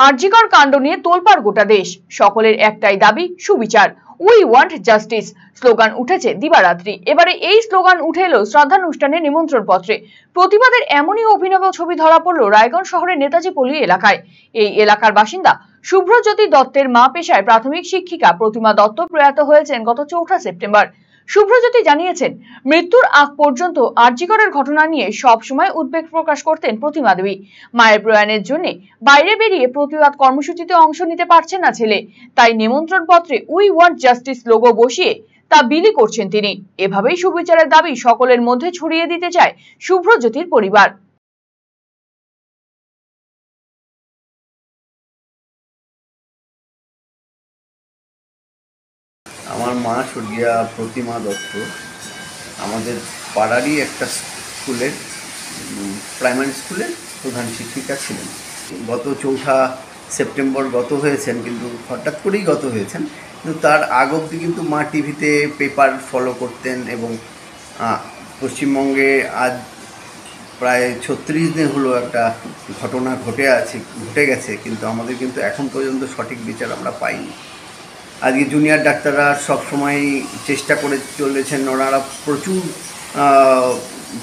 আরজিকর কাণ্ড নিয়ে তোলপাড় গোটা দেশ। সকলের একটাই দাবি, সুবিচার। উই ওয়ান্ট জাস্টিস স্লোগান উঠেছে দিবারাত্রি। এবারে এই স্লোগান উঠে এলো শ্রাদ্ধানুষ্ঠানের নিমন্ত্রণ পত্রে। প্রতিবাদের এমনই অভিনব ছবি ধরা পড়লো রায়গঞ্জ শহরের নেতাজি পল্লী এলাকায়। এই এলাকার বাসিন্দা শুভ্রজ্যোতি দত্তের মা পেশায় প্রাথমিক শিক্ষিকা প্রতিমা দত্ত প্রয়াত হয়েছেন গত 4 সেপ্টেম্বর। শুভ্রজ্যোতি জানিয়েছেন, মৃত্যুর আগ পর্যন্ত আরজিকরের ঘটনা নিয়ে সব সময় উদ্বেগ প্রকাশ করতেন প্রতিমা দেবী। মায়ের প্রয়াণের জন্য বাইরে বেরিয়ে প্রতিবাদ কর্মসূচিতে অংশ নিতে পারছেন না ছেলে, তাই নিমন্ত্রণ পত্রে উই ওয়ান্ট জাস্টিস লোগো বসিয়ে তা বিলি করছেন তিনি। এভাবেই সুবিচারের দাবি সকলের মধ্যে ছড়িয়ে দিতে চায় শুভ্রজ্যোতির পরিবার। আমার মা স্বর্গীয়া প্রতিমা দত্ত আমাদের পাড়ারই একটা স্কুলের প্রাইমারি স্কুলের প্রধান শিক্ষিকা ছিলেন। গত 4 সেপ্টেম্বর গত হয়েছেন, কিন্তু হঠাৎ করেই গত হয়েছেন। কিন্তু তার আগ অবধি কিন্তু মা টিভিতে পেপার ফলো করতেন এবং পশ্চিমবঙ্গে আজ প্রায় 36 দিন হলো একটা ঘটনা ঘটে গেছে, কিন্তু আমাদের কিন্তু এখন পর্যন্ত সঠিক বিচার আমরা পাইনি। আজকে জুনিয়র ডাক্তাররা সবসময় চেষ্টা করে চলেছেন, ওনারা প্রচুর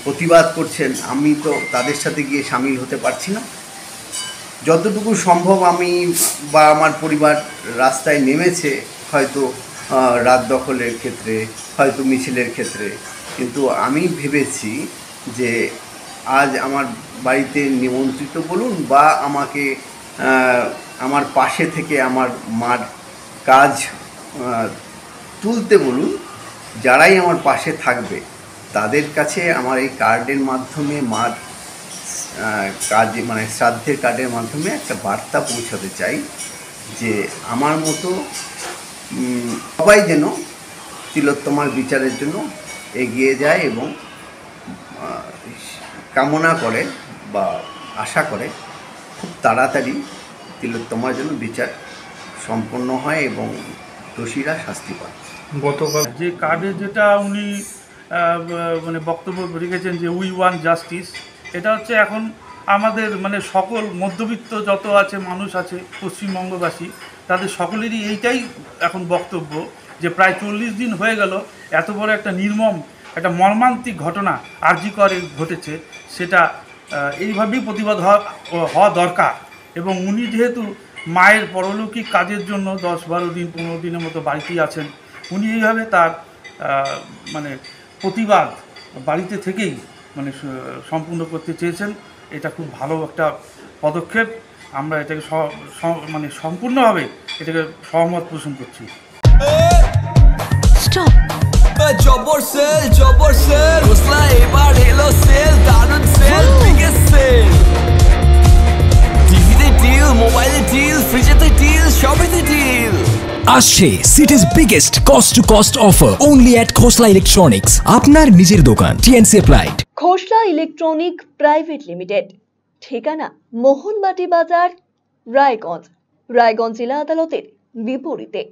প্রতিবাদ করছেন। আমি তো তাদের সাথে গিয়ে সামিল হতে পারছি না। যতটুকু সম্ভব আমি বা আমার পরিবার রাস্তায় নেমেছে, হয়তো রাত দখলের ক্ষেত্রে, হয়তো মিছিলের ক্ষেত্রে, কিন্তু আমি ভেবেছি যে আজ আমার বাড়িতে নিমন্ত্রিত বলুন বা আমাকে আমার পাশে থেকে আমার মার কাজ তুলতে বলুন, যারাই আমার পাশে থাকবে তাদের কাছে আমার এই কার্ডের মাধ্যমে মার কাজ মানে শ্রাদ্ধের কার্ডের মাধ্যমে একটা বার্তা পৌঁছাতে চাই যে আমার মতো সবাই যেন তিলোত্তমার বিচারের জন্য এগিয়ে যায় এবং কামনা করে বা আশা করে খুব তাড়াতাড়ি তিলোত্তমার জন্য বিচার সম্পন্ন হয় এবং দোষীরা শাস্তি পায়। গতকাল যে কার্ডে যেটা উনি মানে বক্তব্য রেখেছেন যে উই ওয়ান্ট জাস্টিস, এটা হচ্ছে এখন আমাদের মানে সকল মধ্যবিত্ত যত আছে মানুষ আছে পশ্চিমবঙ্গবাসী, তাদের সকলেরই এইটাই এখন বক্তব্য যে প্রায় 40 দিন হয়ে গেল এত বড় একটা নির্মম একটা মর্মান্তিক ঘটনা আরজিকরে ঘটেছে, সেটা এইভাবেই প্রতিবাদ হওয়া দরকার। এবং উনি যেহেতু মায়ের পরলৌকিক কাজের জন্য 10-12 দিন 15 দিনের মতো বাড়িতেই আছেন, উনি এইভাবে তার মানে প্রতিবাদ বাড়িতে থেকেই মানে সম্পূর্ণ করতে চেয়েছেন। এটা খুব ভালো একটা পদক্ষেপ। আমরা এটাকে মানে সম্পূর্ণভাবে এটাকে সহমত পোষণ করছি। জবর সেল হোসলা এবার এলো সেল, দারুন সেল, বিগেস্ট সেল। টিভিতে ডিল, মোবাইলে ডিল, ফ্রিজেতে ডিল, সবেতে ডিল। আসছে city's biggest cost to cost offer only at Khosla electronics, আপনার নিজের দোকান। TNC applied. Khosla electronic private limited, ঠিকানা মোহনবাটি বাজার, রায়গঞ্জ জেলা আদালতের বিপরীতে।